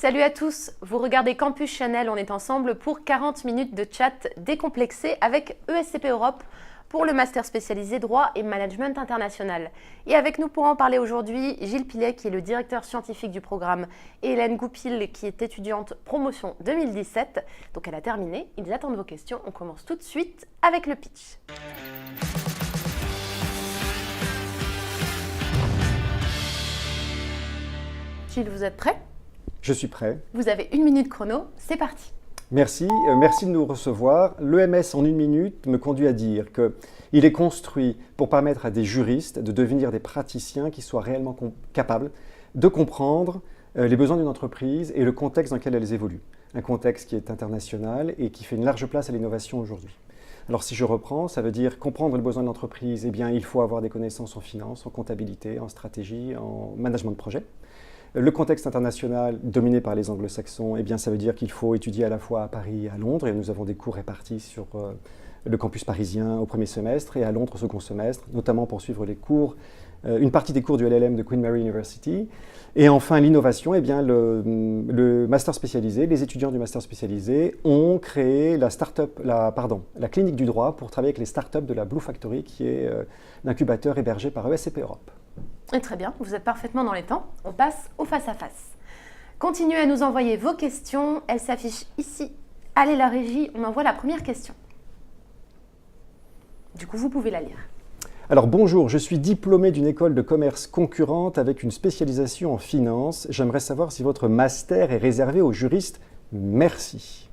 Salut à tous, vous regardez Campus Channel, on est ensemble pour 40 minutes de chat décomplexé avec ESCP Europe pour le master spécialisé droit et management international. Et avec nous pour en parler aujourd'hui, Gilles Pilet qui est le directeur scientifique du programme et Hélène Goupil qui est étudiante promotion 2017. Donc elle a terminé, ils attendent vos questions, on commence tout de suite avec le pitch. Gilles, vous êtes prêt ? Je suis prêt. Vous avez 1 minute chrono, c'est parti. Merci, merci de nous recevoir. L'EMS en 1 minute me conduit à dire qu'il est construit pour permettre à des juristes de devenir des praticiens qui soient réellement capables de comprendre les besoins d'une entreprise et le contexte dans lequel elles évoluent. Un contexte qui est international et qui fait une large place à l'innovation aujourd'hui. Alors si je reprends, ça veut dire comprendre le besoin de l'entreprise, eh bien il faut avoir des connaissances en finance, en comptabilité, en stratégie, en management de projet. Le contexte international dominé par les anglo-saxons, eh bien, ça veut dire qu'il faut étudier à la fois à Paris et à Londres. Et nous avons des cours répartis sur le campus parisien au premier semestre et à Londres au second semestre, notamment pour suivre les cours, une partie des cours du LLM de Queen Mary University. Et enfin, l'innovation, eh bien, le master spécialisé, les étudiants du master spécialisé ont créé la clinique du droit pour travailler avec les startups de la Blue Factory, qui est l'incubateur hébergé par ESCP Europe. Et très bien, vous êtes parfaitement dans les temps. On passe au face-à-face. Continuez à nous envoyer vos questions. Elles s'affichent ici. Allez, la régie, on envoie la première question. Du coup, vous pouvez la lire. Alors bonjour, je suis diplômé d'une école de commerce concurrente avec une spécialisation en finance. J'aimerais savoir si votre master est réservé aux juristes. Merci.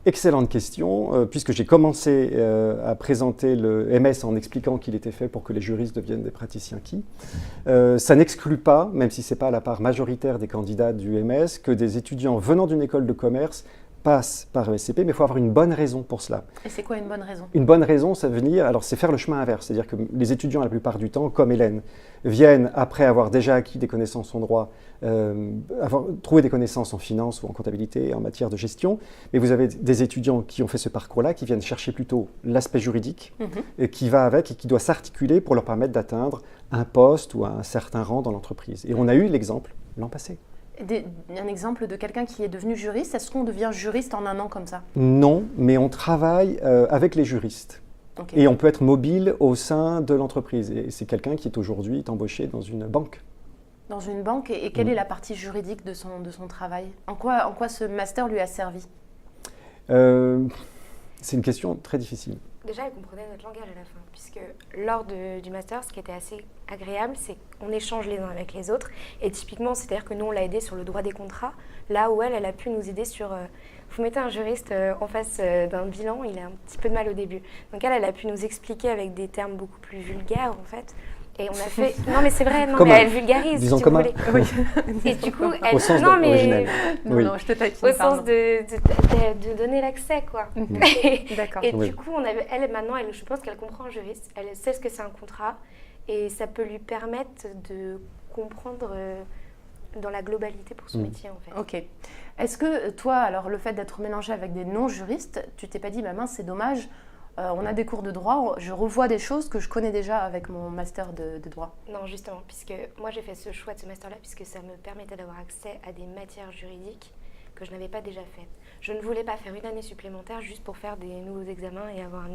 Excellente question, puisque j'ai commencé à présenter le MS en expliquant qu'il était fait pour que les juristes deviennent des praticiens ça n'exclut pas, même si ce n'est pas la part majoritaire des candidats du MS, que des étudiants venant d'une école de commerce passent par ESCP, mais il faut avoir une bonne raison pour cela. Et c'est quoi une bonne raison ? Une bonne raison, ça veut dire, alors c'est faire le chemin inverse, c'est-à-dire que les étudiants, la plupart du temps, comme Hélène, viennent après avoir déjà acquis des connaissances en droit, trouvé des connaissances en finance ou en comptabilité et en matière de gestion, mais vous avez des étudiants qui ont fait ce parcours-là, qui viennent chercher plutôt l'aspect juridique, et qui va avec et qui doit s'articuler pour leur permettre d'atteindre un poste ou un certain rang dans l'entreprise. Et on a eu l'exemple l'an passé. Un exemple de quelqu'un qui est devenu juriste, est-ce qu'on devient juriste en 1 an comme ça ? Non, mais on travaille avec les juristes. Okay. Et on peut être mobile au sein de l'entreprise. Et c'est quelqu'un qui est aujourd'hui embauché dans une banque. Dans une banque, et quelle est la partie juridique de son travail ? En quoi ce master lui a servi ? C'est une question très difficile. Déjà, elle comprenait notre langage à la fin, puisque lors du master, ce qui était assez agréable, c'est qu'on échange les uns avec les autres. Et typiquement, c'est-à-dire que nous, on l'a aidé sur le droit des contrats, là où elle a pu nous aider sur... vous mettez un juriste en face d'un bilan, il a un petit peu de mal au début. Donc elle a pu nous expliquer avec des termes beaucoup plus vulgaires, en fait. Et on a fait... Non, mais c'est vrai, non, mais elle vulgarise, disons si tu voulez. Oui. Et du coup, elle... Au sens originel. Non, je te taquine, au sens de donner l'accès, quoi. D'accord. Et du coup, elle, maintenant, je pense qu'elle comprend un juriste. Elle sait ce que c'est un contrat. Et ça peut lui permettre de comprendre dans la globalité pour son métier, en fait. Ok. Est-ce que toi, alors, le fait d'être mélangé avec des non-juristes, tu t'es pas dit, mince, c'est dommage, on a des cours de droit, je revois des choses que je connais déjà avec mon master de droit. Non, justement, puisque moi j'ai fait ce choix de ce master-là puisque ça me permettait d'avoir accès à des matières juridiques que je n'avais pas déjà faites. Je ne voulais pas faire 1 année supplémentaire juste pour faire des nouveaux examens et avoir un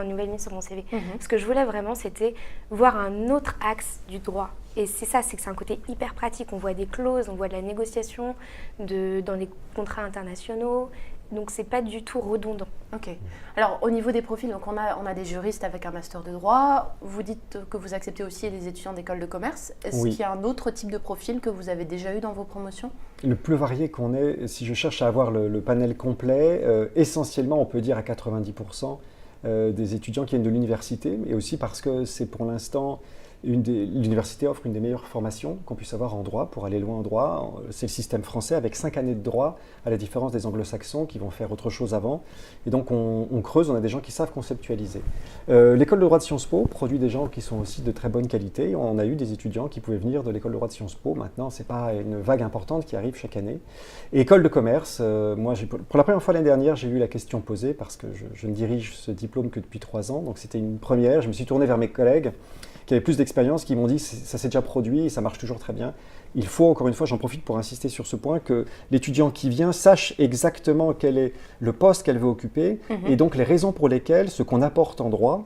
nouvel mise sur mon CV. Ce que je voulais vraiment, c'était voir un autre axe du droit. Et c'est ça, c'est que c'est un côté hyper pratique. On voit des clauses, on voit de la négociation dans les contrats internationaux. Donc, c'est pas du tout redondant. Ok. Alors, au niveau des profils, donc on a des juristes avec un master de droit. Vous dites que vous acceptez aussi les étudiants d'école de commerce. Est-ce qu'il y a un autre type de profil que vous avez déjà eu dans vos promotions ? Le plus varié qu'on ait, si je cherche à avoir le panel complet, essentiellement, on peut dire à 90% des étudiants qui viennent de l'université, mais aussi parce que c'est pour l'instant... L'université offre une des meilleures formations qu'on puisse avoir en droit pour aller loin en droit. C'est le système français avec 5 années de droit, à la différence des anglo-saxons qui vont faire autre chose avant. Et donc on creuse, on a des gens qui savent conceptualiser. L'école de droit de Sciences Po produit des gens qui sont aussi de très bonne qualité. On a eu des étudiants qui pouvaient venir de l'école de droit de Sciences Po. Maintenant, ce n'est pas une vague importante qui arrive chaque année. Et école de commerce, moi, pour la première fois l'année dernière, j'ai eu la question posée parce que je ne dirige ce diplôme que depuis 3 ans. Donc c'était une première. Je me suis tourné vers mes collègues qui avaient plus d'expérience, qui m'ont dit ça s'est déjà produit et ça marche toujours très bien. Il faut, encore une fois, j'en profite pour insister sur ce point, que l'étudiant qui vient sache exactement quel est le poste qu'elle veut occuper et donc les raisons pour lesquelles ce qu'on apporte en droit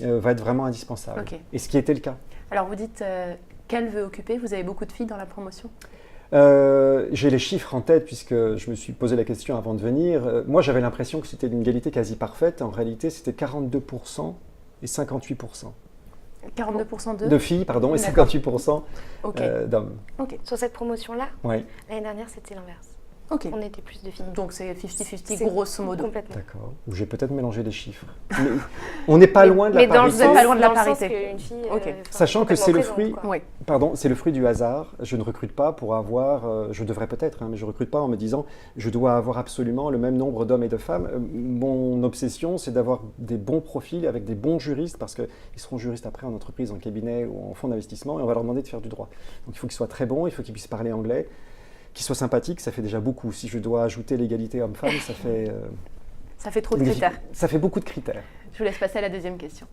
va être vraiment indispensable. Ok. Et ce qui était le cas. Alors vous dites qu'elle veut occuper, vous avez beaucoup de filles dans la promotion? J'ai les chiffres en tête puisque je me suis posé la question avant de venir. Moi, j'avais l'impression que c'était une égalité quasi parfaite. En réalité, c'était 42% et 58%. 42% De filles, pardon, et 58% d'hommes. Ok. Sur cette promotion-là, Oui, l'année dernière, c'était l'inverse. Ok. On était plus de filles. Donc c'est 50-50 C'est grosso modo. Complètement. d'accord. Ou j'ai peut-être mélangé les chiffres. Mais on n'est pas loin de la Mais dans le parité. Vous êtes pas loin de la dans le sens parité. qu'une fille, Ok. enfin, Sachant que c'est le complètement fruit- présente, quoi. Oui. Pardon, c'est le fruit du hasard. Je ne recrute pas pour avoir, je devrais peut-être, mais je ne recrute pas en me disant je dois avoir absolument le même nombre d'hommes et de femmes. Mon obsession, c'est d'avoir des bons profils avec des bons juristes parce qu'ils seront juristes après en entreprise, en cabinet ou en fonds d'investissement et on va leur demander de faire du droit. Donc il faut qu'ils soient très bons, il faut qu'ils puissent parler anglais, qu'ils soient sympathiques, ça fait déjà beaucoup. Si je dois ajouter l'égalité homme-femme, Ça fait trop de critères. ça fait beaucoup de critères. Je vous laisse passer à la deuxième question.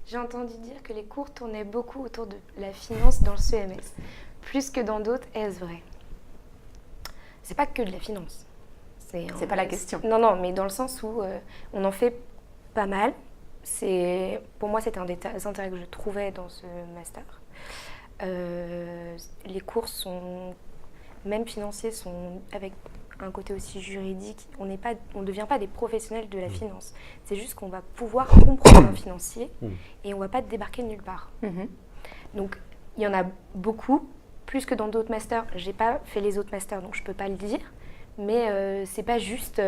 J'ai entendu dire que les cours tournaient beaucoup autour de la finance dans le CEMS. Plus que dans d'autres, est-ce vrai? C'est pas que de la finance. C'est pas la question. Non, non, mais dans le sens où on en fait pas mal. Pour moi, c'était un des intérêts que je trouvais dans ce master. Les cours sont, même financiers, sont avec un côté aussi juridique. On ne devient pas des professionnels de la finance. C'est juste qu'on va pouvoir comprendre un financier et on ne va pas débarquer de nulle part. Donc, il y en a beaucoup, plus que dans d'autres masters. Je n'ai pas fait les autres masters, donc je ne peux pas le dire. Mais ce n'est pas juste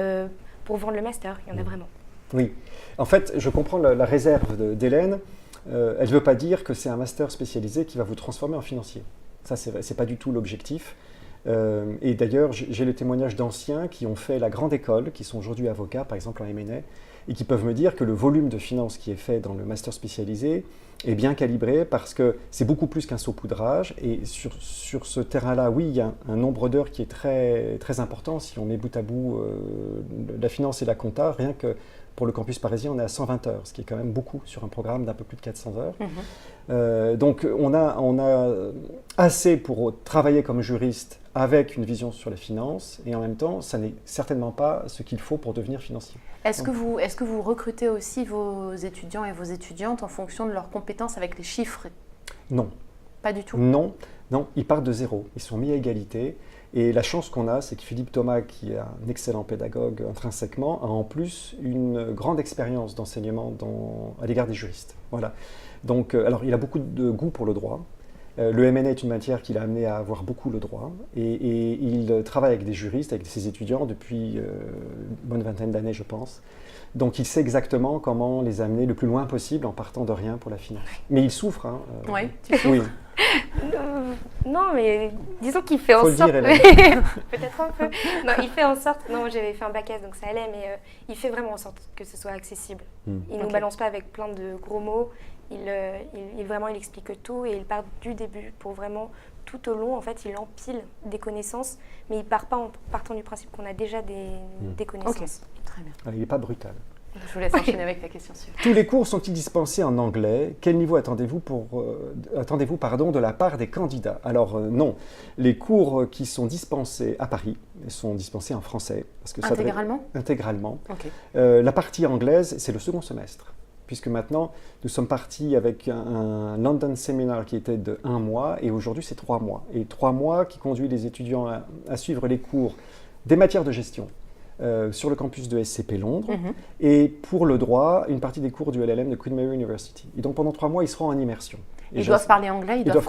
pour vendre le master, il y en a vraiment. Oui. En fait, je comprends la réserve d'Hélène. Elle ne veut pas dire que c'est un master spécialisé qui va vous transformer en financier. Ça, c'est pas du tout l'objectif. Et d'ailleurs, j'ai le témoignage d'anciens qui ont fait la grande école, qui sont aujourd'hui avocats, par exemple en M&A, et qui peuvent me dire que le volume de finances qui est fait dans le master spécialisé est bien calibré parce que c'est beaucoup plus qu'un saupoudrage. Et sur ce terrain-là, oui, il y a un nombre d'heures qui est très, très important. Si on met bout à bout la finance et la compta, rien que pour le campus parisien, on est à 120 heures, ce qui est quand même beaucoup sur un programme d'un peu plus de 400 heures. Donc on a assez pour travailler comme juriste avec une vision sur les finances et en même temps, ça n'est certainement pas ce qu'il faut pour devenir financier. Est-ce que vous recrutez aussi vos étudiants et vos étudiantes en fonction de leurs compétences avec les chiffres? Non. Pas du tout? Non, ils partent de zéro, ils sont mis à égalité. Et la chance qu'on a, c'est que Philippe Thomas, qui est un excellent pédagogue intrinsèquement, a en plus une grande expérience d'enseignement à l'égard des juristes. Voilà. Donc, alors, il a beaucoup de goût pour le droit. Le M&A est une matière qui l'a amené à avoir beaucoup le droit. Et il travaille avec des juristes, avec ses étudiants depuis une bonne vingtaine d'années, je pense. Donc, il sait exactement comment les amener le plus loin possible en partant de rien pour la finance. Mais il souffre. Hein, oui, tu souffres. Oui. Non, mais disons qu'il fait en Faut le sorte... dire, Hélène. Peut-être un peu. Non, il fait en sorte... Non, j'avais fait un bac S, donc ça allait, mais il fait vraiment en sorte que ce soit accessible. Il ne nous balance pas avec plein de gros mots. Il explique tout et il part du début pour vraiment, tout au long, en fait, il empile des connaissances, mais il ne part pas en partant du principe qu'on a déjà des connaissances. Ok, très bien. Il n'est pas brutal. Je vous laisse enchaîner avec la question suivante. Tous les cours sont-ils dispensés en anglais? Quel niveau attendez-vous de la part des candidats? Alors non, les cours qui sont dispensés à Paris sont dispensés en français. Parce que Intégralement? Intégralement. Ok. La partie anglaise, c'est le second semestre. Puisque maintenant, nous sommes partis avec un London Seminar qui était de 1 mois et aujourd'hui c'est 3 mois. Et 3 mois qui conduit les étudiants à suivre les cours des matières de gestion sur le campus de SCP Londres et pour le droit, une partie des cours du LLM de Queen Mary University. Et donc pendant 3 mois, ils seront en immersion. Ils doivent parler anglais, ils doivent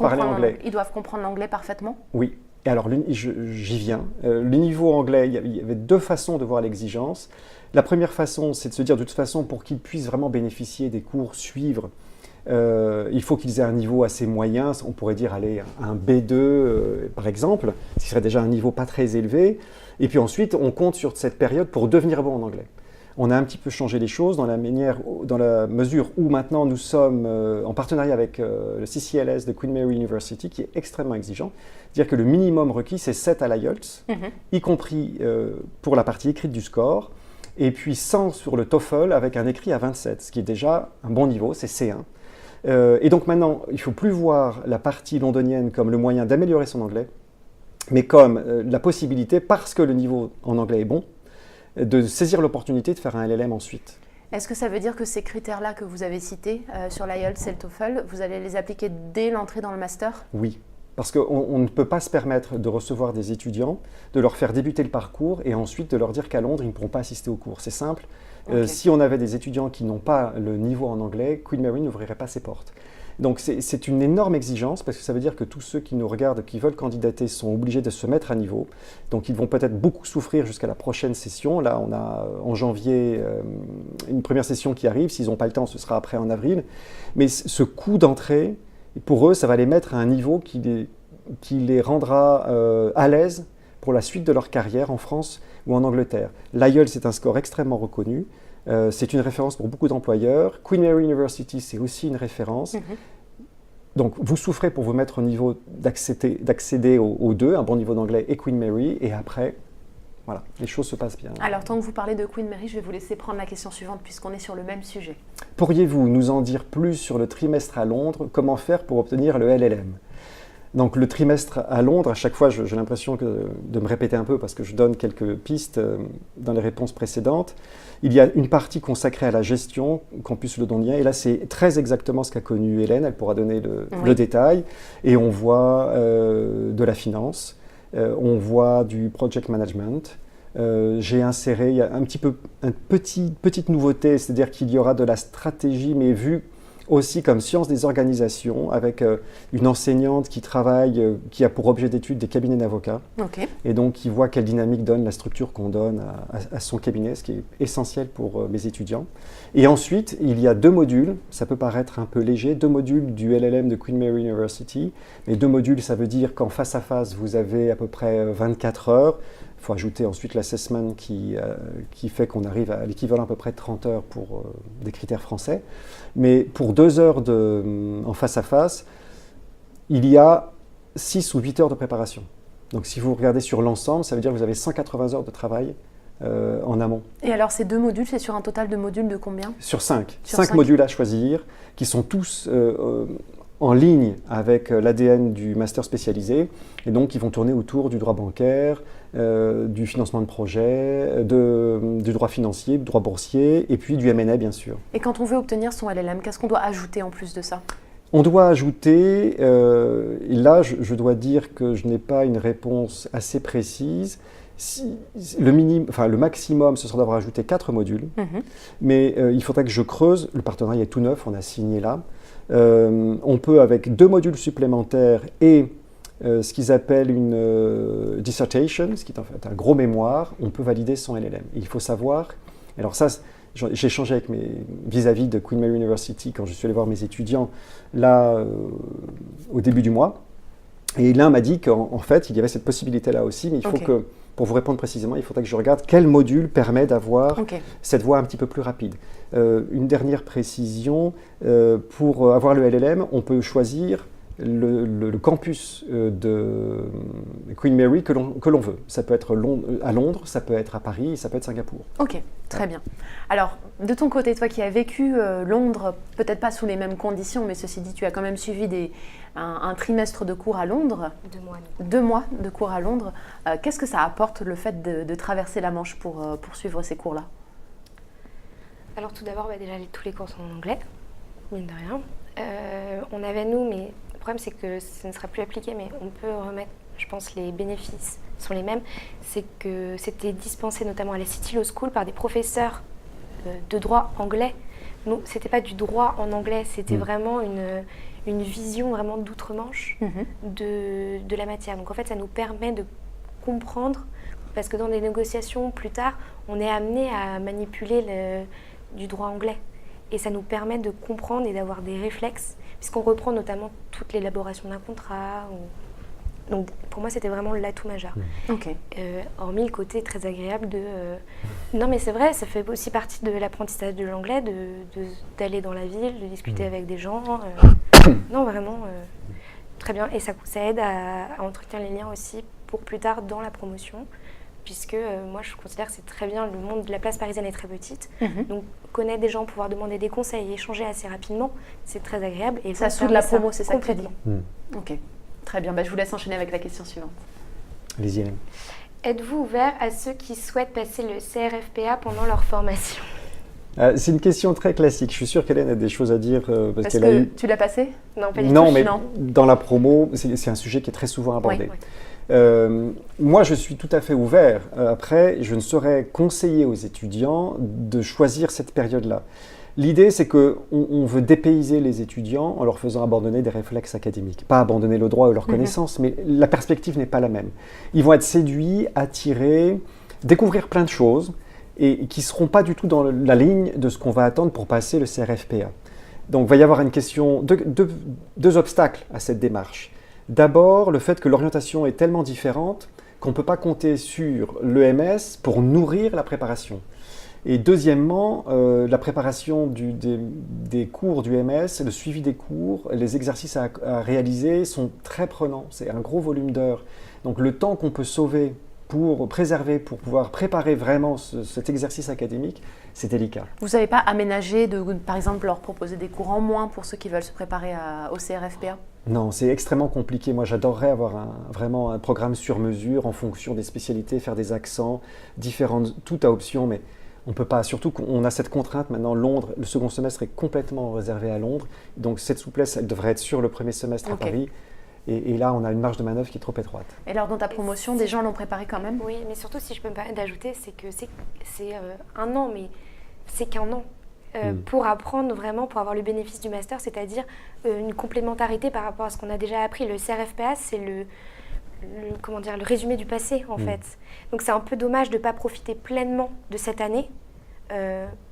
comprendre l'anglais parfaitement? Oui. Et alors, j'y viens. Le niveau anglais, il y avait 2 façons de voir l'exigence. La première façon, c'est de se dire, de toute façon, pour qu'ils puissent vraiment bénéficier des cours, suivre, il faut qu'ils aient un niveau assez moyen. On pourrait dire, allez, un B2, par exemple, ce qui serait déjà un niveau pas très élevé. Et puis ensuite, on compte sur cette période pour devenir bon en anglais. On a un petit peu changé les choses dans la mesure où maintenant nous sommes en partenariat avec le CCLS de Queen Mary University, qui est extrêmement exigeant. C'est-à-dire que le minimum requis, c'est 7 à l'IELTS, y compris pour la partie écrite du score, et puis 100 sur le TOEFL avec un écrit à 27, ce qui est déjà un bon niveau, c'est C1. Et donc maintenant, il ne faut plus voir la partie londonienne comme le moyen d'améliorer son anglais, mais comme la possibilité, parce que le niveau en anglais est bon, de saisir l'opportunité de faire un LLM ensuite. Est-ce que ça veut dire que ces critères-là que vous avez cités sur l'IELTS et le TOEFL, vous allez les appliquer dès l'entrée dans le master? Oui, parce qu'on ne peut pas se permettre de recevoir des étudiants, de leur faire débuter le parcours et ensuite de leur dire qu'à Londres, ils ne pourront pas assister aux cours. C'est simple. Okay. Si on avait des étudiants qui n'ont pas le niveau en anglais, Queen Mary n'ouvrirait pas ses portes. Donc c'est une énorme exigence parce que ça veut dire que tous ceux qui nous regardent, qui veulent candidater, sont obligés de se mettre à niveau. Donc ils vont peut-être beaucoup souffrir jusqu'à la prochaine session. Là, on a en janvier une première session qui arrive. S'ils n'ont pas le temps, ce sera après en avril. Mais ce coût d'entrée, pour eux, ça va les mettre à un niveau qui les rendra à l'aise pour la suite de leur carrière en France ou en Angleterre. L'IELTS, c'est un score extrêmement reconnu. C'est une référence pour beaucoup d'employeurs. Queen Mary University, c'est aussi une référence. Donc, vous souffrez pour vous mettre au niveau d'accéder aux deux, un bon niveau d'anglais et Queen Mary, et après, voilà, les choses se passent bien. Alors, tant que vous parlez de Queen Mary, je vais vous laisser prendre la question suivante puisqu'on est sur le même sujet. Pourriez-vous nous en dire plus sur le trimestre à Londres? Comment faire pour obtenir le LLM? Donc le trimestre à Londres, à chaque fois j'ai l'impression de me répéter un peu parce que je donne quelques pistes dans les réponses précédentes. Il y a une partie consacrée à la gestion, campus londonien, et là c'est très exactement ce qu'a connu Hélène, elle pourra donner le détail. Et on voit de la finance, on voit du project management. J'ai inséré, il y a une petite nouveauté, c'est-à-dire qu'il y aura de la stratégie mais vue aussi comme science des organisations, avec une enseignante qui travaille, qui a pour objet d'étude des cabinets d'avocats. Okay. Et donc qui voit quelle dynamique donne la structure qu'on donne à son cabinet, ce qui est essentiel pour mes étudiants. Et ensuite, il y a 2 modules, ça peut paraître un peu léger, 2 modules du LLM de Queen Mary University. Et 2 modules, ça veut dire qu'en face à face, vous avez à peu près 24 heures. Il faut ajouter ensuite l'assessment qui fait qu'on arrive à l'équivalent à peu près de 30 heures pour des critères français. Mais pour 2 heures en face à face, il y a 6 ou 8 heures de préparation. Donc si vous regardez sur l'ensemble, ça veut dire que vous avez 180 heures de travail en amont. Et alors ces 2 modules, c'est sur un total de modules de combien? Sur 5. 5 modules à choisir, qui sont tous en ligne avec l'ADN du master spécialisé, et donc qui vont tourner autour du droit bancaire, du financement de projet, du droit financier, du droit boursier, et puis du M&A bien sûr. Et quand on veut obtenir son LLM, qu'est-ce qu'on doit ajouter en plus de ça? On doit ajouter, et là je dois dire que je n'ai pas une réponse assez précise, le maximum ce sera d'avoir ajouté 4 modules, mais il faudrait que je creuse, le partenariat est tout neuf, on a signé là. On peut, avec 2 modules supplémentaires et ce qu'ils appellent une dissertation, ce qui est en fait un gros mémoire, on peut valider son LLM. Et il faut savoir, alors ça, j'ai échangé avec vis-à-vis de Queen Mary University quand je suis allé voir mes étudiants là au début du mois. Et l'un m'a dit qu'en fait, il y avait cette possibilité-là aussi, mais il faut que, pour vous répondre précisément, il faudrait que je regarde quel module permet d'avoir cette voie un petit peu plus rapide. Une dernière précision, pour avoir le LLM, on peut choisir le campus de Queen Mary que l'on veut. Ça peut être à Londres, ça peut être à Paris, ça peut être Singapour. Ok, très bien. Alors, de ton côté, toi qui as vécu Londres, peut-être pas sous les mêmes conditions, mais ceci dit, tu as quand même suivi un trimestre de cours à Londres. 2 mois. 2 mois de cours à Londres. Qu'est-ce que ça apporte le fait de traverser la Manche pour suivre ces cours-là? Alors tout d'abord, déjà tous les cours sont en anglais, mine de rien. On avait mais le problème c'est que ça ne sera plus appliqué, mais on peut remettre, je pense, les bénéfices sont les mêmes. C'est que c'était dispensé notamment à la City Law School par des professeurs de droit anglais. Nous, c'était pas du droit en anglais, c'était vraiment une vision vraiment d'outre-Manche de la matière. Donc en fait, ça nous permet de comprendre, parce que dans des négociations plus tard, on est amené à manipuler du droit anglais. Et ça nous permet de comprendre et d'avoir des réflexes, puisqu'on reprend notamment toute l'élaboration d'un contrat. Donc pour moi, c'était vraiment l'atout majeur. Hormis le côté très agréable non, mais c'est vrai, ça fait aussi partie de l'apprentissage de l'anglais, d'aller dans la ville, de discuter avec des gens. Non, vraiment, très bien. Et ça aide à entretenir les liens aussi pour plus tard dans la promotion. puisque moi je considère que c'est très bien, le monde de la place parisienne est très petite, Mhm. donc connaître des gens, pouvoir demander des conseils, échanger assez rapidement, c'est très agréable. Et Ça vous soude la permet promo, c'est ça que tu dis. complètement. Ok, très bien. Je vous laisse enchaîner avec la question suivante. Allez-y, Hélène. Êtes-vous ouvert à ceux qui souhaitent passer le CRFPA pendant leur formation? C'est une question très classique. Je suis sûr qu'Hélène a des choses à dire parce Est-ce qu'elle a que eu... tu l'as passé? Non, pas du Non, tout. mais Non. dans la promo, c'est un sujet qui est très souvent abordé. Oui. Moi, je suis tout à fait ouvert. Après, je ne saurais conseiller aux étudiants de choisir cette période-là. L'idée, c'est qu'on veut dépayser les étudiants en leur faisant abandonner des réflexes académiques. Pas abandonner le droit ou leurs connaissances, mais la perspective n'est pas la même. Ils vont être séduits, attirés, découvrir plein de choses et qui ne seront pas du tout dans la ligne de ce qu'on va attendre pour passer le CRFPA. Donc, il va y avoir une question, deux obstacles à cette démarche. D'abord, le fait que l'orientation est tellement différente qu'on ne peut pas compter sur l'EMS pour nourrir la préparation. Et deuxièmement, la préparation des cours du MS, le suivi des cours, les exercices à réaliser sont très prenants. C'est un gros volume d'heures. Donc le temps qu'on peut sauver pour préserver, pour pouvoir préparer vraiment cet exercice académique, c'est délicat. Vous n'avez pas aménagé de, par exemple, leur proposer des cours en moins pour ceux qui veulent se préparer au CRFPA? Non, c'est extrêmement compliqué. Moi, j'adorerais avoir vraiment un programme sur mesure en fonction des spécialités, faire des accents différents, tout à option, mais on ne peut pas. Surtout qu'on a cette contrainte maintenant. Londres, le second semestre est complètement réservé à Londres, donc cette souplesse, elle devrait être sur le premier semestre à Paris. Et là, on a une marge de manœuvre qui est trop étroite. Et lors de ta promotion, des gens l'ont préparé quand même? Oui, mais surtout, si je peux me permettre d'ajouter, c'est que c'est un an, mais c'est qu'un an. Pour apprendre vraiment, pour avoir le bénéfice du master, c'est-à-dire une complémentarité par rapport à ce qu'on a déjà appris. Le CRFPA, c'est le résumé du passé, en fait. Donc c'est un peu dommage de ne pas profiter pleinement de cette année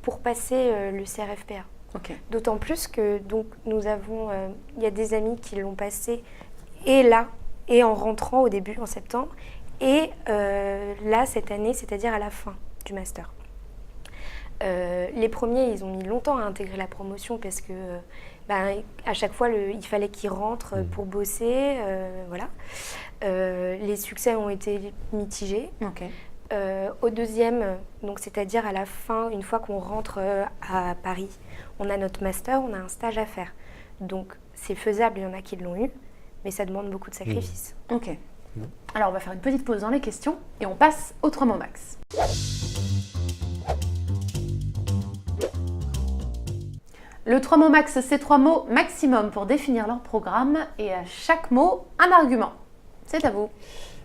pour passer le CRFPA. Okay. D'autant plus que donc, nous avons, il y a des amis qui l'ont passé et là, et en rentrant au début, en septembre, et là, cette année, c'est-à-dire à la fin du master. Les premiers, ils ont mis longtemps à intégrer la promotion parce que à chaque fois, il fallait qu'ils rentrent pour bosser. Voilà. Les succès ont été mitigés. Okay. Au deuxième, donc c'est-à-dire à la fin, une fois qu'on rentre à Paris, on a notre master, on a un stage à faire. Donc c'est faisable, il y en a qui l'ont eu, mais ça demande beaucoup de sacrifices. Ok. Alors on va faire une petite pause dans les questions et on passe aux 3 mots max. Le 3 mots max, c'est 3 mots maximum pour définir leur programme et à chaque mot, un argument. C'est à vous.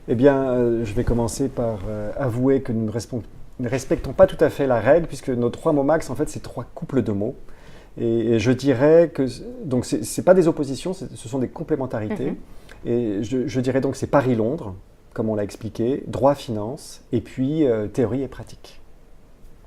Eh bien, je vais commencer par avouer que nous ne respectons pas tout à fait la règle puisque nos 3 mots max, en fait, c'est 3 couples de mots. Et je dirais que donc c'est pas des oppositions, ce sont des complémentarités. Et je dirais donc c'est Paris-Londres, comme on l'a expliqué, droit-finance, et puis théorie et pratique.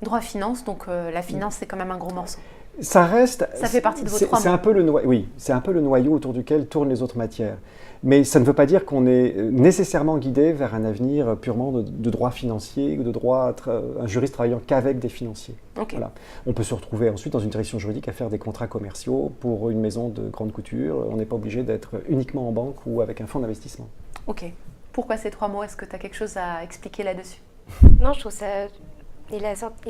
Droit-finance, donc la finance, c'est quand même un gros morceau. Ça reste. Ça fait partie de vos 3 mots. C'est un peu oui, c'est un peu le noyau autour duquel tournent les autres matières. Mais ça ne veut pas dire qu'on est nécessairement guidé vers un avenir purement de droit financier ou de droit, un juriste travaillant qu'avec des financiers. Okay. Voilà. On peut se retrouver ensuite dans une direction juridique à faire des contrats commerciaux pour une maison de grande couture. On n'est pas obligé d'être uniquement en banque ou avec un fonds d'investissement. Ok. Pourquoi ces 3 mots? Est-ce que tu as quelque chose à expliquer là-dessus? Non, je trouve ça... Il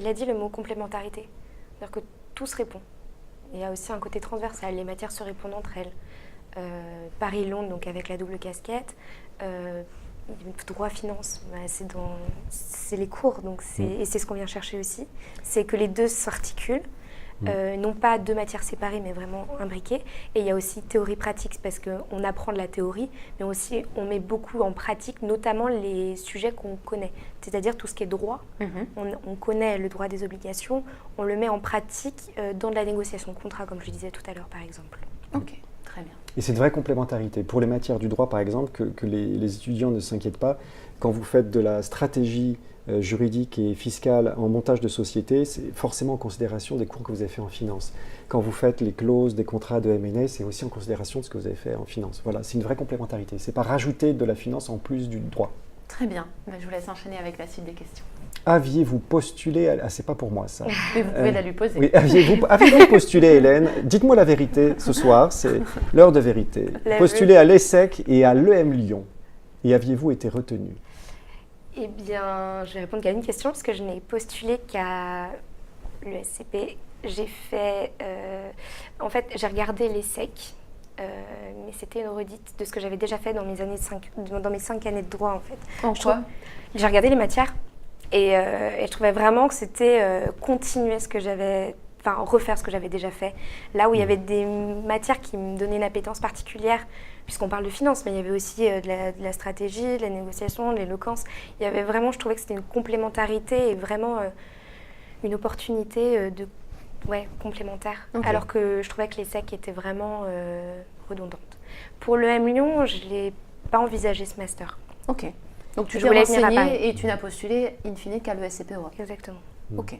a dit le mot complémentarité. C'est-à-dire que tout se répond. Il y a aussi un côté transversal. Les matières se répondent entre elles. Paris-Londres, donc avec la double casquette. Droit-finance, c'est les cours, donc et c'est ce qu'on vient chercher aussi. C'est que les deux s'articulent. Non pas 2 matières séparées, mais vraiment imbriquées. Et il y a aussi théorie-pratique, parce qu'on apprend de la théorie, mais aussi on met beaucoup en pratique, notamment les sujets qu'on connaît. C'est-à-dire tout ce qui est droit. On connaît le droit des obligations, on le met en pratique dans de la négociation de contrat, comme je disais tout à l'heure, par exemple. Ok, très bien. Et c'est une vraie complémentarité. Pour les matières du droit, par exemple, que les étudiants ne s'inquiètent pas, quand vous faites de la stratégie juridique et fiscale en montage de société, c'est forcément en considération des cours que vous avez fait en finance. Quand vous faites les clauses des contrats de M&A, c'est aussi en considération de ce que vous avez fait en finance. Voilà, c'est une vraie complémentarité. C'est pas rajouter de la finance en plus du droit. Très bien. Je vous laisse enchaîner avec la suite des questions. Aviez-vous postulé à... Ah, c'est pas pour moi, ça. Mais vous pouvez la lui poser. Oui, aviez-vous postulé, Hélène? Dites-moi la vérité ce soir, c'est l'heure de vérité. Postulé à l'ESSEC et à l'EM Lyon. Et aviez-vous été retenue? Eh bien, je vais répondre qu'à une question parce que je n'ai postulé qu'à l'ESCP. J'ai fait... en fait, j'ai regardé les SEC, mais c'était une redite de ce que j'avais déjà fait dans mes dans mes 5 années de droit, en fait. En quoi? J'ai regardé les matières et je trouvais vraiment que c'était continuer ce que j'avais... Enfin, refaire ce que j'avais déjà fait. Là où il y avait des matières qui me donnaient une appétence particulière, puisqu'on parle de finance, mais il y avait aussi de la stratégie, de la négociation, de l'éloquence. Il y avait vraiment, je trouvais que c'était une complémentarité et vraiment une opportunité complémentaire. Okay. Alors que je trouvais que les SEC étaient vraiment redondantes. Pour l'EM Lyon, je ne l'ai pas envisagé ce master. Ok. Donc tu Je t'es voulais venir à Paris. renseigné et tu n'as postulé in fine qu'à l'ESCP Europe. Exactement. Ok.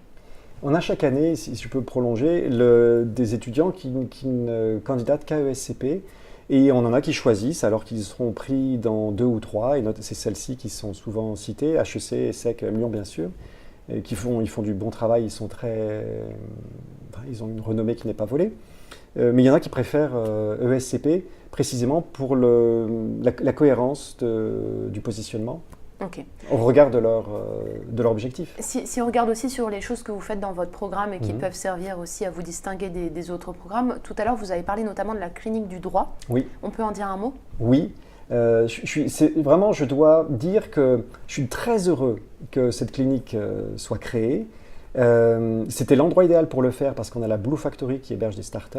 On a chaque année, si je peux prolonger, des étudiants qui ne candidatent qu'à ESCP. Et on en a qui choisissent alors qu'ils seront pris dans 2 ou 3, et c'est celles-ci qui sont souvent citées, HEC, SEC, Lyon bien sûr, et ils font du bon travail, ils ont une renommée qui n'est pas volée. Mais il y en a qui préfèrent ESCP précisément pour la cohérence du positionnement. Ok. Au regard de leur objectif. Si on regarde aussi sur les choses que vous faites dans votre programme et qui peuvent servir aussi à vous distinguer des autres programmes, tout à l'heure vous avez parlé notamment de la clinique du droit. Oui. On peut en dire un mot? Oui. Je dois dire que je suis très heureux que cette clinique soit créée. C'était l'endroit idéal pour le faire parce qu'on a la Blue Factory qui héberge des startups.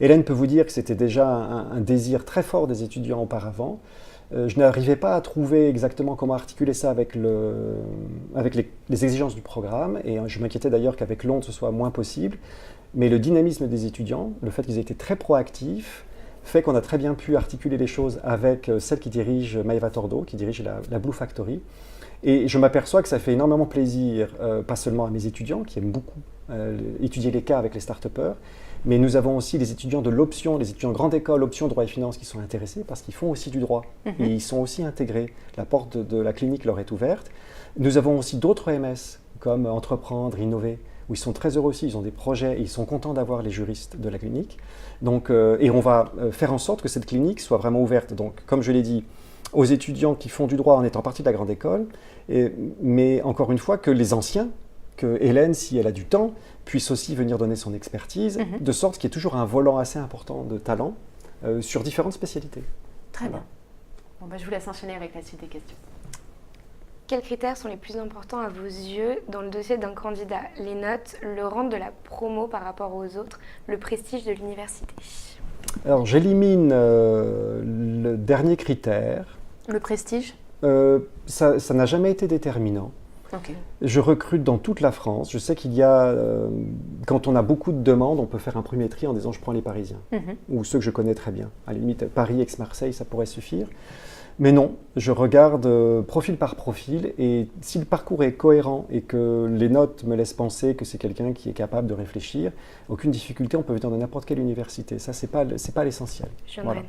Hélène peut vous dire que c'était déjà un désir très fort des étudiants auparavant. Je n'arrivais pas à trouver exactement comment articuler ça avec les exigences du programme, et je m'inquiétais d'ailleurs qu'avec Londres ce soit moins possible. Mais le dynamisme des étudiants, le fait qu'ils aient été très proactifs, fait qu'on a très bien pu articuler les choses avec celle qui dirige Maëva Tordo, qui dirige la Blue Factory. Et je m'aperçois que ça fait énormément plaisir, pas seulement à mes étudiants, qui aiment beaucoup étudier les cas avec les start-upers, mais nous avons aussi les étudiants de l'option, les étudiants de grande école, option droit et finance, qui sont intéressés parce qu'ils font aussi du droit. Et ils sont aussi intégrés. La porte de la clinique leur est ouverte. Nous avons aussi d'autres EMS, comme Entreprendre, Innover, où ils sont très heureux aussi, ils ont des projets et ils sont contents d'avoir les juristes de la clinique. Donc, et on va faire en sorte que cette clinique soit vraiment ouverte. Donc, comme je l'ai dit, aux étudiants qui font du droit en étant partie de la grande école, mais encore une fois, que les anciens, que Hélène, si elle a du temps, puisse aussi venir donner son expertise, de sorte qu'il y ait toujours un volant assez important de talent sur différentes spécialités. Très bien. Bon, je vous laisse enchaîner avec la suite des questions. Quels critères sont les plus importants à vos yeux dans le dossier d'un candidat? Les notes, le rang de la promo par rapport aux autres, le prestige de l'université? Alors, j'élimine le dernier critère. Le prestige? Ça n'a jamais été déterminant. Okay. Je recrute dans toute la France. Je sais qu'il y a, quand on a beaucoup de demandes, on peut faire un premier tri en disant je prends les Parisiens, ou ceux que je connais très bien. À la limite, Paris, Aix-Marseille, ça pourrait suffire. Mais non, je regarde profil par profil, et si le parcours est cohérent et que les notes me laissent penser que c'est quelqu'un qui est capable de réfléchir, aucune difficulté, on peut venir de n'importe quelle université. Ça, c'est pas l'essentiel. Je viens de Rennes.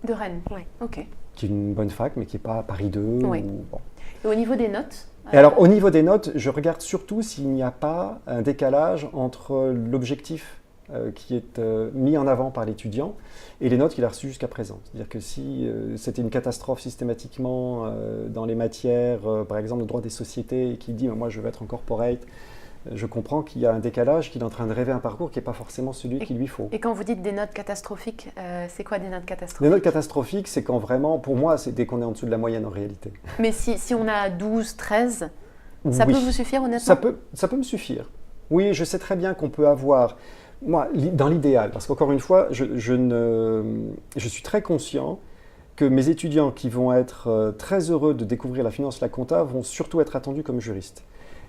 De Rennes? Oui. Ok. Qui est une bonne fac, mais qui n'est pas Paris 2. Oui. Bon. Et au niveau des notes? Et alors, au niveau des notes, je regarde surtout s'il n'y a pas un décalage entre l'objectif qui est mis en avant par l'étudiant et les notes qu'il a reçues jusqu'à présent. C'est-à-dire que si c'était une catastrophe systématiquement dans les matières, par exemple le droit des sociétés, et qu'il dit moi je veux être en corporate, je comprends qu'il y a un décalage, qu'il est en train de rêver un parcours qui n'est pas forcément celui qu'il lui faut. Et quand vous dites des notes catastrophiques, c'est quoi des notes catastrophiques? Les notes catastrophiques, c'est quand vraiment, pour moi, c'est dès qu'on est en dessous de la moyenne en réalité. Mais si on a 12, 13, ça peut vous suffire honnêtement? Ça peut me suffire. Oui, je sais très bien qu'on peut avoir... Moi, dans l'idéal, parce qu'encore une fois, je suis très conscient que mes étudiants qui vont être très heureux de découvrir la finance, la compta, vont surtout être attendus comme juristes.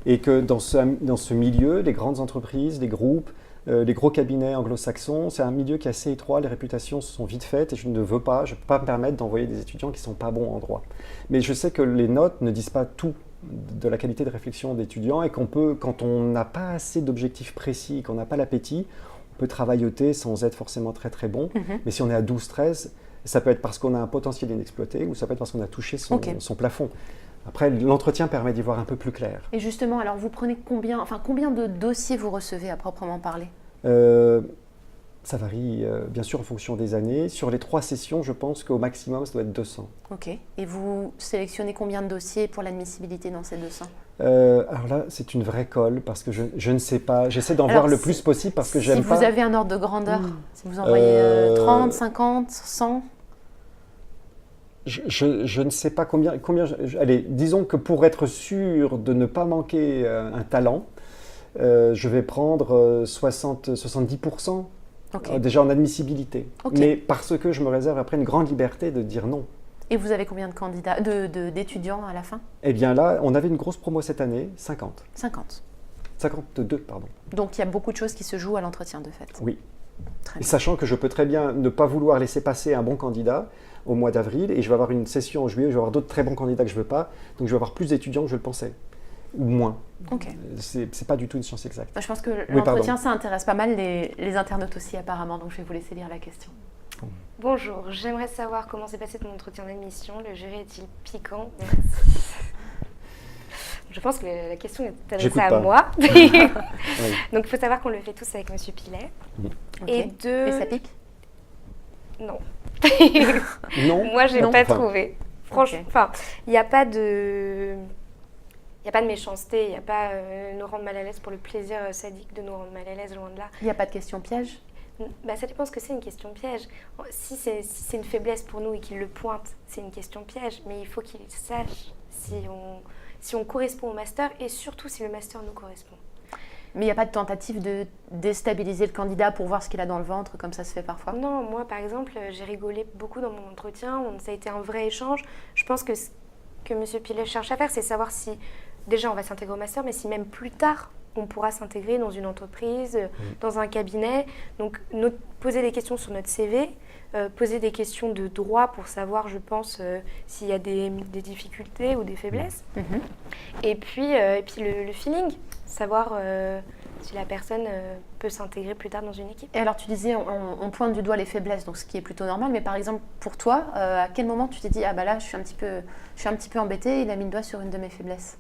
Et que dans ce milieu, les grandes entreprises, les groupes, les gros cabinets anglo-saxons, c'est un milieu qui est assez étroit, les réputations se sont vite faites et je ne peux pas me permettre d'envoyer des étudiants qui ne sont pas bons en droit. Mais je sais que les notes ne disent pas tout de la qualité de réflexion d'étudiants et qu'on peut, quand on n'a pas assez d'objectifs précis, qu'on n'a pas l'appétit, on peut travailloter sans être forcément très très bon. Mais si on est à 12-13, ça peut être parce qu'on a un potentiel inexploité ou ça peut être parce qu'on a touché son plafond. Après, l'entretien permet d'y voir un peu plus clair. Et justement, alors vous prenez combien de dossiers vous recevez à proprement parler? Ça varie bien sûr en fonction des années. Sur les 3 sessions, je pense qu'au maximum, ça doit être 200. Ok. Et vous sélectionnez combien de dossiers pour l'admissibilité dans ces 200? Alors là, c'est une vraie colle parce que je ne sais pas. J'essaie d'en voir le plus possible parce que j'aime pas. Si vous avez un ordre de grandeur, si vous envoyez 30, 50, 100? Je ne sais pas combien allez, disons que pour être sûr de ne pas manquer un talent, je vais prendre 70%. Okay. Déjà en admissibilité, okay. Mais parce que je me réserve après une grande liberté de dire non. Et vous avez combien de candidats, d'étudiants à la fin? Eh bien là, on avait une grosse promo cette année, 50. 52, pardon. Donc il y a beaucoup de choses qui se jouent à l'entretien de fait. Oui. Et sachant que je peux très bien ne pas vouloir laisser passer un bon candidat au mois d'avril, et je vais avoir une session en juillet, je vais avoir d'autres très bons candidats que je ne veux pas, donc je vais avoir plus d'étudiants que je le pensais. Ou moins. Okay. C'est pas du tout une science exacte. Je pense que l'entretien, ça intéresse pas mal les internautes aussi apparemment, donc je vais vous laisser lire la question. Bonjour, j'aimerais savoir comment s'est passé ton entretien d'admission. Le jury est-il piquant? Merci. Je pense que la question est adressée à moi. Oui. Donc il faut savoir qu'on le fait tous avec Monsieur Pilet. Okay. Et ça pique? Non. Non. Moi, j'ai pas trouvé. Franchement, okay. Il n'y a pas de... Il n'y a pas de méchanceté, il n'y a pas nous rendre mal à l'aise pour le plaisir sadique de nous rendre mal à l'aise, loin de là. Il n'y a pas de question piège? Ça dépend ce que c'est une question piège. Si c'est une faiblesse pour nous et qu'il le pointe, c'est une question piège, mais il faut qu'il sache si on correspond au master et surtout si le master nous correspond. Mais il n'y a pas de tentative de déstabiliser le candidat pour voir ce qu'il a dans le ventre, comme ça se fait parfois? Non, moi par exemple, j'ai rigolé beaucoup dans mon entretien, ça a été un vrai échange. Je pense que ce que M. Pilet cherche à faire, c'est savoir si déjà on va s'intégrer au master, mais si même plus tard on pourra s'intégrer dans une entreprise, dans un cabinet. Donc poser des questions sur notre CV, poser des questions de droit pour savoir, je pense, s'il y a des difficultés ou des faiblesses. Et puis le feeling, savoir si la personne peut s'intégrer plus tard dans une équipe. Et alors tu disais, on pointe du doigt les faiblesses, donc ce qui est plutôt normal, mais par exemple pour toi, à quel moment tu t'es dit, ah bah là je suis un petit peu embêtée, il a mis le doigt sur une de mes faiblesses?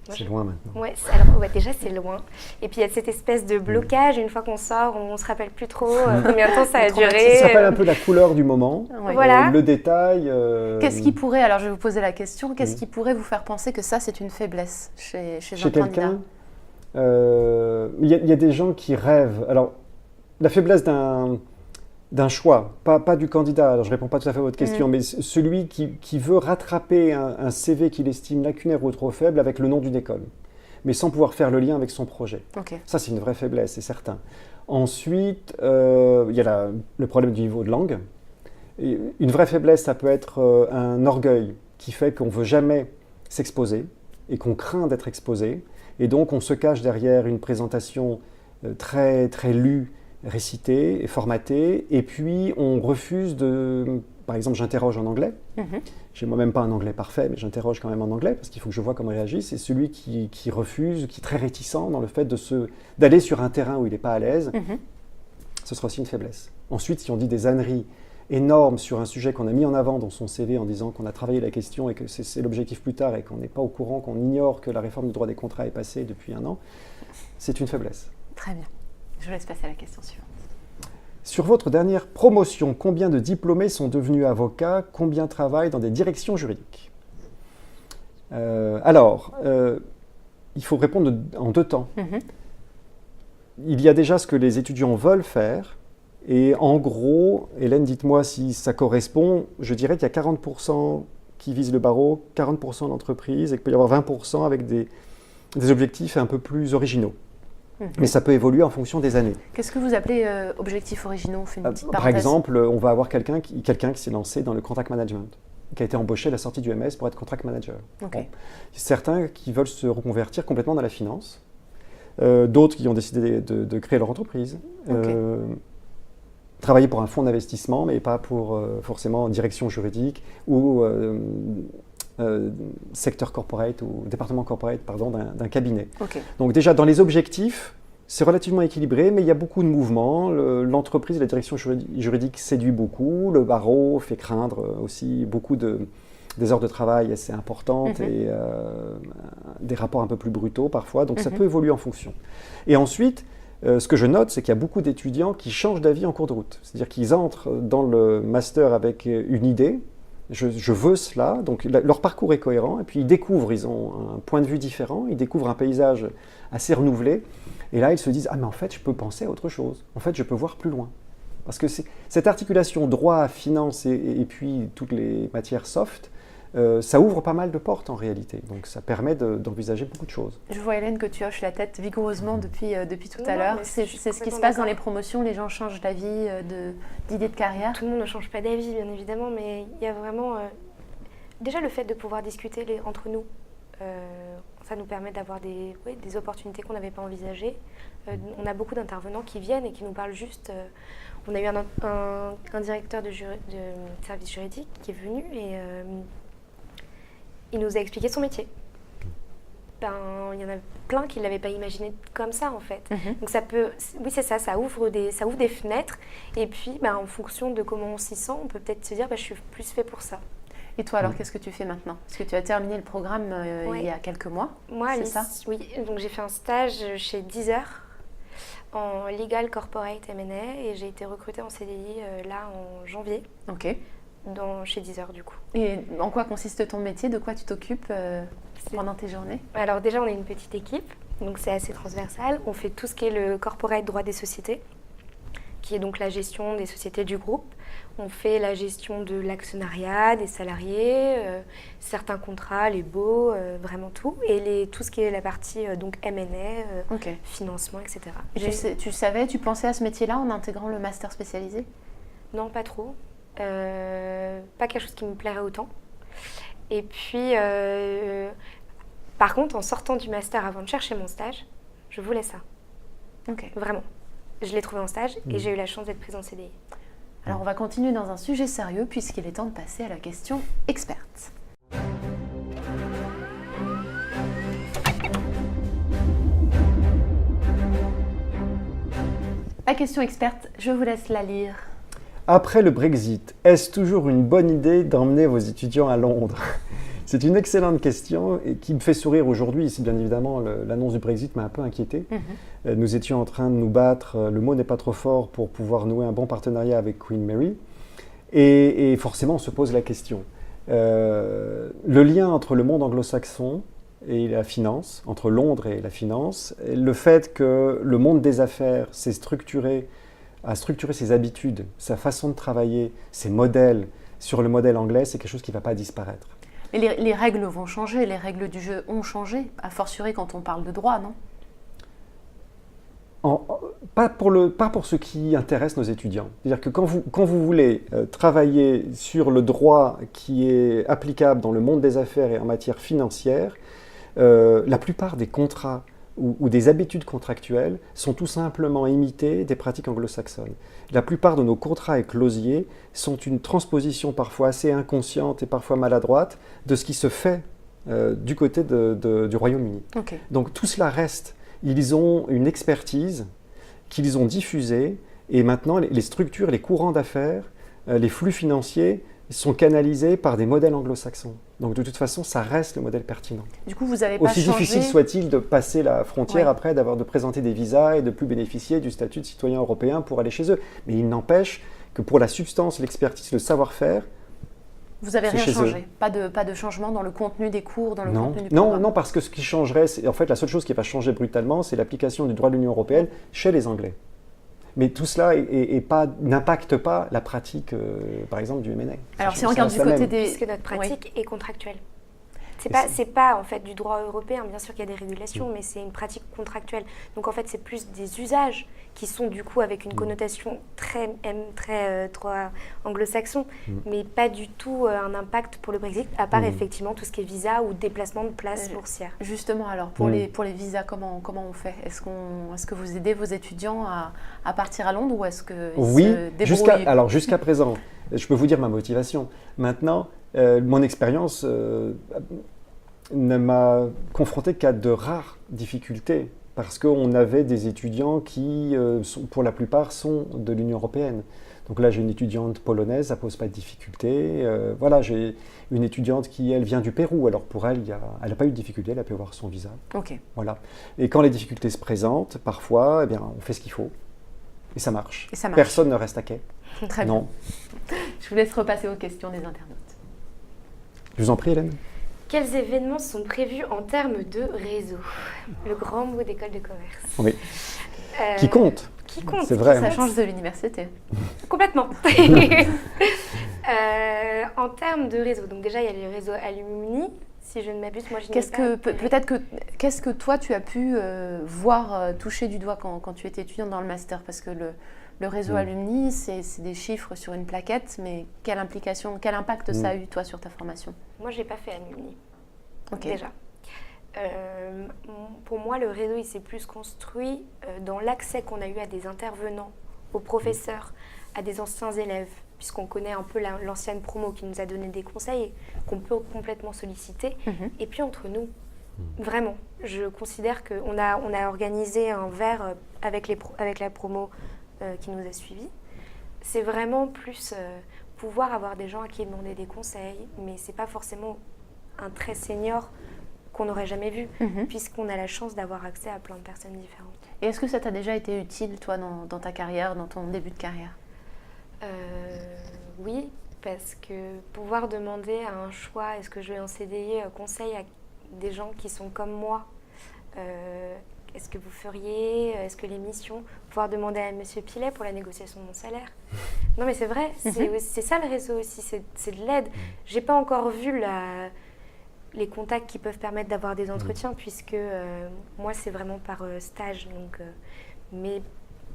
C'est loin maintenant. Alors déjà c'est loin. Et puis il y a cette espèce de blocage, une fois qu'on sort, on ne se rappelle plus trop combien de temps ça a duré. Ça s'appelle un peu la couleur du moment, voilà. Le détail. Qu'est-ce qui pourrait, alors je vais vous poser la question, qu'est-ce qui pourrait vous faire penser que ça c'est une faiblesse chez un candidat? Il y a des gens qui rêvent. Alors la faiblesse d'un choix, pas du candidat, alors je ne réponds pas tout à fait à votre question, mais celui qui veut rattraper un CV qu'il estime lacunaire ou trop faible avec le nom d'une école, mais sans pouvoir faire le lien avec son projet. Okay. Ça, c'est une vraie faiblesse, c'est certain. Ensuite, il y a le problème du niveau de langue. Et une vraie faiblesse, ça peut être un orgueil qui fait qu'on ne veut jamais s'exposer et qu'on craint d'être exposé. Et donc, on se cache derrière une présentation très, très lue, récité et formaté, et puis on refuse de... Par exemple, j'interroge en anglais. J'ai moi-même pas un anglais parfait, mais j'interroge quand même en anglais, parce qu'il faut que je vois comment il réagit. C'est celui qui refuse, qui est très réticent dans le fait d'aller sur un terrain où il n'est pas à l'aise. Ce sera aussi une faiblesse. Ensuite, si on dit des âneries énormes sur un sujet qu'on a mis en avant dans son CV en disant qu'on a travaillé la question et que c'est l'objectif plus tard et qu'on n'est pas au courant, qu'on ignore que la réforme du droit des contrats est passée depuis 1 an, c'est une faiblesse. Très bien. Je vous laisse passer à la question suivante. Sur votre dernière promotion, combien de diplômés sont devenus avocats? Combien travaillent dans des directions juridiques? Il faut répondre en 2 temps. Il y a déjà ce que les étudiants veulent faire. Et en gros, Hélène, dites-moi si ça correspond, je dirais qu'il y a 40% qui visent le barreau, 40% d'entreprises, et qu'il peut y avoir 20% avec des objectifs un peu plus originaux. Mais ça peut évoluer en fonction des années. Qu'est-ce que vous appelez objectifs originaux? On fait une petite Par parenthèse. exemple, on va avoir quelqu'un qui s'est lancé dans le contract management, qui a été embauché à la sortie du MS pour être contract manager. Okay. Certains qui veulent se reconvertir complètement dans la finance, d'autres qui ont décidé de créer leur entreprise, travailler pour un fonds d'investissement, mais pas pour forcément direction juridique ou secteur corporate ou département corporate d'un cabinet. Donc déjà dans les objectifs, c'est relativement équilibré, mais il y a beaucoup de mouvements. L'entreprise et la direction juridique séduit beaucoup, le barreau fait craindre aussi beaucoup des heures de travail assez importantes et des rapports un peu plus brutaux parfois, donc ça peut évoluer en fonction. Et ensuite, ce que je note, c'est qu'il y a beaucoup d'étudiants qui changent d'avis en cours de route. C'est-à-dire qu'ils entrent dans le master avec une idée, je veux cela, donc leur parcours est cohérent, et puis ils découvrent, ils ont un point de vue différent, ils découvrent un paysage assez renouvelé, et là ils se disent « Ah mais en fait je peux penser à autre chose, en fait je peux voir plus loin ». Parce que cette articulation droit, finance et puis toutes les matières soft, ça ouvre pas mal de portes en réalité, donc ça permet d'envisager beaucoup de choses. Je vois Hélène que tu hoches la tête vigoureusement depuis tout à l'heure. C'est ce qui se passe d'accord. dans les promotions, les gens changent d'avis, d'idée de carrière. Tout le monde ne change pas d'avis, bien évidemment, mais il y a vraiment... déjà, le fait de pouvoir discuter entre nous, ça nous permet d'avoir des opportunités qu'on n'avait pas envisagées. On a beaucoup d'intervenants qui viennent et qui nous parlent juste... on a eu un directeur de service juridique qui est venu et il nous a expliqué son métier. Il y en a plein qui ne l'avaient pas imaginé comme ça, en fait. Donc ça peut... Oui, c'est ça, ça ouvre des fenêtres. Et puis, en fonction de comment on s'y sent, on peut peut-être se dire je suis plus fait pour ça. Et toi, alors, qu'est-ce que tu fais maintenant? Parce que tu as terminé le programme il y a quelques mois. Moi, c'est ça? Oui. Donc, j'ai fait un stage chez Deezer en Legal Corporate M&A et j'ai été recrutée en CDI là en janvier. Ok. Chez Deezer, du coup. Et en quoi consiste ton métier? De quoi tu t'occupes pendant tes journées? Alors, déjà, on est une petite équipe, donc c'est assez transversal. On fait tout ce qui est le corporate droit des sociétés, qui est donc la gestion des sociétés du groupe. On fait la gestion de l'actionnariat, des salariés, certains contrats, les baux, vraiment tout. Et tout ce qui est la partie donc M&A, financement, etc. Tu savais, tu pensais à ce métier-là en intégrant le master spécialisé? Non, pas trop. Pas quelque chose qui me plairait autant. Et puis, par contre, en sortant du master avant de chercher mon stage, je voulais ça. Ok. Vraiment. Je l'ai trouvé en stage et j'ai eu la chance d'être prise en CDI. Alors, on va continuer dans un sujet sérieux puisqu'il est temps de passer à la question experte. La question experte, je vous laisse la lire. Après le Brexit, est-ce toujours une bonne idée d'emmener vos étudiants à Londres? C'est une excellente question et qui me fait sourire aujourd'hui. Bien évidemment, l'annonce du Brexit m'a un peu inquiété. Nous étions en train de nous battre, le mot n'est pas trop fort, pour pouvoir nouer un bon partenariat avec Queen Mary. Et forcément, on se pose la question. Le lien entre le monde anglo-saxon et la finance, entre Londres et la finance, le fait que le monde des affaires s'est structuré, a structuré ses habitudes, sa façon de travailler, ses modèles sur le modèle anglais, c'est quelque chose qui ne va pas disparaître. Mais les règles vont changer, les règles du jeu ont changé, a fortiori quand on parle de droit, non? Pas pour ce qui intéresse nos étudiants. C'est-à-dire que quand vous voulez travailler sur le droit qui est applicable dans le monde des affaires et en matière financière, la plupart des contrats ou des habitudes contractuelles sont tout simplement imitées des pratiques anglo-saxonnes. La plupart de nos contrats et closiers sont une transposition parfois assez inconsciente et parfois maladroite de ce qui se fait du côté du Royaume-Uni. Okay. Donc tout cela reste. Ils ont une expertise qu'ils ont diffusée et maintenant les structures, les courants d'affaires, les flux financiers sont canalisés par des modèles anglo-saxons. Donc de toute façon, ça reste le modèle pertinent. Du coup, vous n'avez pas Aussi changé... difficile soit-il de passer la frontière après, de présenter des visas et de plus bénéficier du statut de citoyen européen pour aller chez eux. Mais il n'empêche que pour la substance, l'expertise, le savoir-faire, vous n'avez rien changé, pas de changement dans le contenu des cours, dans le contenu du programme. Non, parce que ce qui changerait, en fait, la seule chose qui va changer brutalement, c'est l'application du droit de l'Union européenne chez les Anglais. Mais tout cela n'impacte pas la pratique, par exemple, du M&A. Alors, si on regarde du côté des... Puisque notre pratique est contractuelle. C'est pas en fait du droit européen, bien sûr qu'il y a des régulations, mais c'est une pratique contractuelle. Donc en fait, c'est plus des usages qui sont du coup avec une connotation très droit anglo-saxon, mais pas du tout un impact pour le Brexit, à part effectivement tout ce qui est visa ou déplacement de place boursière. Justement, alors pour les visas, comment on fait? Est-ce que vous aidez vos étudiants à partir à Londres ou est-ce qu'ils se débrouillent? Jusqu'à présent, je peux vous dire ma motivation. Maintenant, mon expérience ne m'a confronté qu'à de rares difficultés, parce qu'on avait des étudiants qui, pour la plupart, sont de l'Union européenne. Donc là, j'ai une étudiante polonaise, ça ne pose pas de difficulté. Voilà, j'ai une étudiante qui, elle, vient du Pérou. Alors pour elle, elle n'a pas eu de difficulté, elle a pu avoir son visa. Ok. Voilà. Et quand les difficultés se présentent, parfois, eh bien, on fait ce qu'il faut. Et ça marche. Et ça marche. Personne ne reste à quai. Très Non. bien. Je vous laisse repasser aux questions des internautes. Je vous en prie, Hélène. Quels événements sont prévus en termes de réseau? Le grand mot d'école de commerce. Oui. Qui compte. Qui compte. C'est vrai. Ça change de l'université. Complètement. En termes de réseau, donc déjà il y a le réseau Alumni, si je ne m'abuse, moi je n'y ai pas. Qu'est-ce que toi tu as pu voir, toucher du doigt quand tu étais étudiante dans le master? Parce que le réseau Alumni, c'est des chiffres sur une plaquette, mais quelle implication, quel impact ça a eu toi sur ta formation? Moi je n'ai pas fait Alumni, okay. Déjà. Pour moi, le réseau il s'est plus construit dans l'accès qu'on a eu à des intervenants, aux professeurs, à des anciens élèves, puisqu'on connaît un peu l'ancienne promo qui nous a donné des conseils qu'on peut complètement solliciter. Et puis entre nous, vraiment, je considère qu'on a organisé un verre avec la promo qui nous a suivis. C'est vraiment plus pouvoir avoir des gens à qui demander des conseils, mais c'est pas forcément un très senior qu'on n'aurait jamais vu, puisqu'on a la chance d'avoir accès à plein de personnes différentes. Et est-ce que ça t'a déjà été utile, toi, dans ta carrière, dans ton début de carrière? Oui, parce que pouvoir demander à un choix, est-ce que je vais en CDI, conseil à des gens qui sont comme moi, est-ce que vous feriez, est-ce que les missions, pouvoir demander à Monsieur Pilet pour la négociation de mon salaire. Non mais c'est vrai, c'est ça le réseau aussi, c'est de l'aide. J'ai pas encore vu les contacts qui peuvent permettre d'avoir des entretiens, puisque moi c'est vraiment par stage, donc mais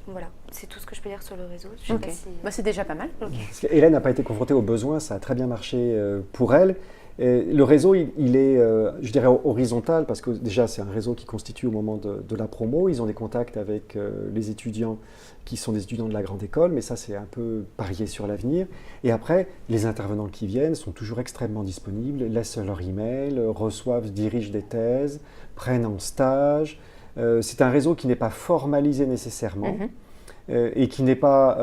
voilà, c'est tout ce que je peux dire sur le réseau. Je sais pas si... c'est déjà pas mal. Parce qu'Hélène n'a pas été confrontée aux besoins, ça a très bien marché pour elle. Et le réseau, il est, je dirais, horizontal, parce que déjà, c'est un réseau qui constitue au moment de la promo. Ils ont des contacts avec les étudiants qui sont des étudiants de la grande école, mais ça, c'est un peu parier sur l'avenir. Et après, les intervenants qui viennent sont toujours extrêmement disponibles, laissent leur email, reçoivent, dirigent des thèses, prennent en stage. C'est un réseau qui n'est pas formalisé nécessairement. Et qui n'est pas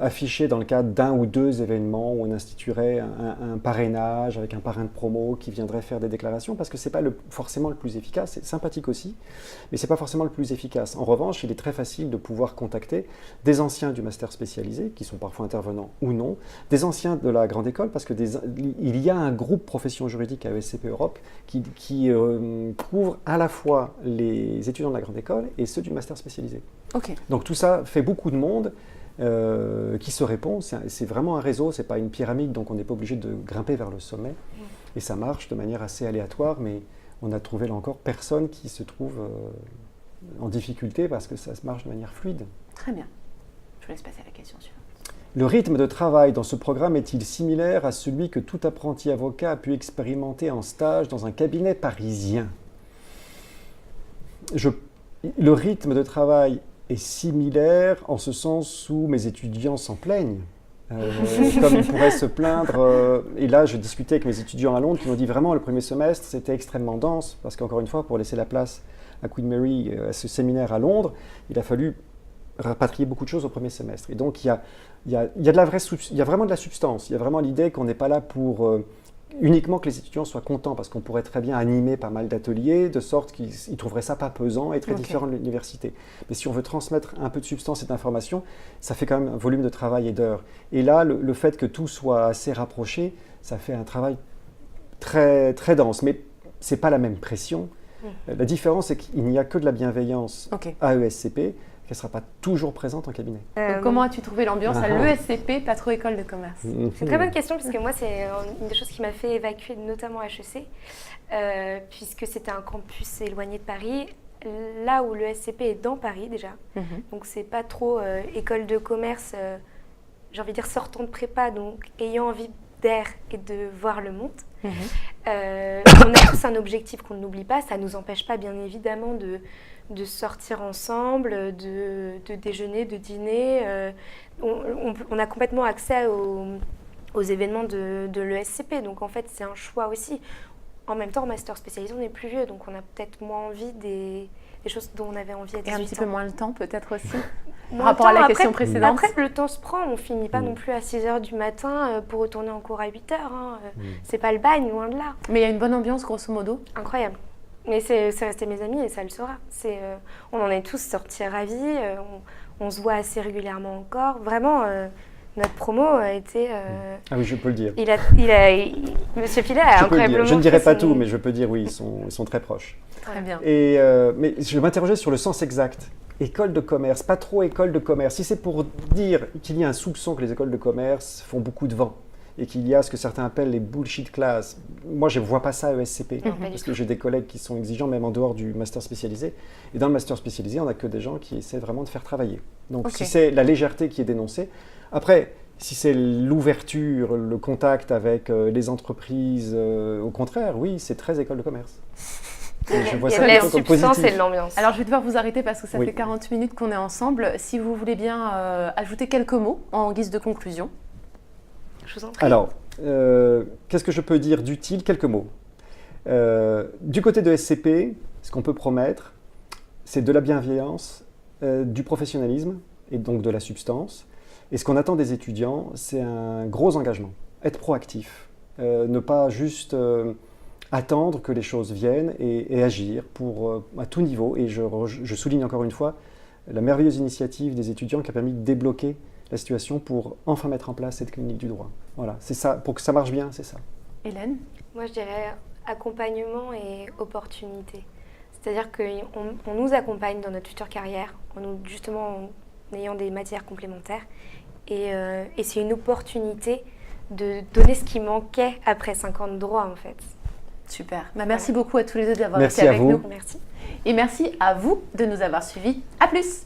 affiché dans le cadre d'un ou deux événements où on instituerait un parrainage avec un parrain de promo qui viendrait faire des déclarations, parce que ce n'est pas forcément le plus efficace. C'est sympathique aussi, mais ce n'est pas forcément le plus efficace. En revanche, il est très facile de pouvoir contacter des anciens du master spécialisé, qui sont parfois intervenants ou non, des anciens de la grande école, parce qu'il y a un groupe profession juridique à ESCP Europe qui couvre à la fois les étudiants de la grande école et ceux du master spécialisé. Donc tout ça fait beaucoup de monde qui se répond. C'est vraiment un réseau, ce n'est pas une pyramide, donc on n'est pas obligé de grimper vers le sommet. Et ça marche de manière assez aléatoire, mais on a trouvé là encore personne qui se trouve en difficulté parce que ça marche de manière fluide. Très bien. Je vous laisse passer à la question suivante. Le rythme de travail dans ce programme est-il similaire à celui que tout apprenti avocat a pu expérimenter en stage dans un cabinet parisien? Le rythme de travail est similaire en ce sens où mes étudiants s'en plaignent. Comme ils pourraient se plaindre. Et là, je discutais avec mes étudiants à Londres qui m'ont dit vraiment le premier semestre, c'était extrêmement dense, parce qu'encore une fois, pour laisser la place à Queen Mary, à ce séminaire à Londres, il a fallu rapatrier beaucoup de choses au premier semestre. Et donc, il y a vraiment de la substance. Il y a vraiment l'idée qu'on n'est pas là pour uniquement que les étudiants soient contents, parce qu'on pourrait très bien animer pas mal d'ateliers, de sorte qu'ils trouveraient ça pas pesant et très différent de l'université. Mais si on veut transmettre un peu de substance et d'information, ça fait quand même un volume de travail et d'heures. Et là, le fait que tout soit assez rapproché, ça fait un travail très, très dense. Mais ce n'est pas la même pression. La différence, c'est qu'il n'y a que de la bienveillance à ESCP, qu'elle ne sera pas toujours présente en cabinet. Comment as-tu trouvé l'ambiance à l'ESCP, pas trop école de commerce? C'est une très bonne question, puisque moi, c'est une des choses qui m'a fait évacuer, notamment HEC, puisque c'était un campus éloigné de Paris, là où l'ESCP est dans Paris déjà. Donc, c'est pas trop école de commerce, j'ai envie de dire sortant de prépa, donc ayant envie d'air et de voir le monde. On a tous un objectif qu'on n'oublie pas, ça ne nous empêche pas, bien évidemment, de sortir ensemble, de déjeuner, de dîner. On a complètement accès aux événements de l'ESCP. Donc en fait, c'est un choix aussi. En même temps, en master spécialisé, on est plus vieux, donc on a peut-être moins envie des choses dont on avait envie à 18 ans. Et un petit peu moins le temps peut-être aussi. par rapport à la question précédente. Après, le temps se prend. On finit pas non plus à 6 h du matin pour retourner en cours à 8 h. C'est pas le bagne, loin de là. Mais il y a une bonne ambiance, grosso modo. Incroyable. Mais c'est resté mes amis et ça le saura. On en est tous sortis ravis. On se voit assez régulièrement encore. Vraiment, notre promo a été... Ah oui, je peux le dire. Monsieur Filet a incroyablement... Je ne dirai pas tout, mais je peux dire oui, ils sont très proches. Très bien. Mais je m'interrogeais sur le sens exact. École de commerce, pas trop école de commerce. Si c'est pour dire qu'il y a un soupçon que les écoles de commerce font beaucoup de vent et qu'il y a ce que certains appellent les bullshit classes, moi je ne vois pas ça à ESCP, parce que j'ai des collègues qui sont exigeants même en dehors du master spécialisé. Et dans le master spécialisé, on n'a que des gens qui essaient vraiment de faire travailler. Donc si c'est la légèreté qui est dénoncée, après, si c'est l'ouverture, le contact avec les entreprises, au contraire, oui, c'est très école de commerce. Je vois ça plutôt comme positif. Et l'ambiance. Alors je vais devoir vous arrêter parce que ça fait 40 minutes qu'on est ensemble. Si vous voulez bien ajouter quelques mots en guise de conclusion. Je vous en prie. Alors, qu'est-ce que je peux dire d'utile? Quelques mots. Du côté de SCP, ce qu'on peut promettre, c'est de la bienveillance, du professionnalisme et donc de la substance. Et ce qu'on attend des étudiants, c'est un gros engagement. Être proactif, ne pas juste attendre que les choses viennent et agir à tout niveau. Et je souligne encore une fois la merveilleuse initiative des étudiants qui a permis de débloquer la situation pour enfin mettre en place cette clinique du droit. Voilà, c'est ça, pour que ça marche bien, c'est ça. Hélène? Moi, je dirais accompagnement et opportunité. C'est-à-dire qu'on nous accompagne dans notre future carrière, justement en ayant des matières complémentaires. Et c'est une opportunité de donner ce qui manquait après 5 ans de droit, en fait. Super. Merci beaucoup à tous les deux d'avoir été avec nous. Merci. Et merci à vous de nous avoir suivis. À plus.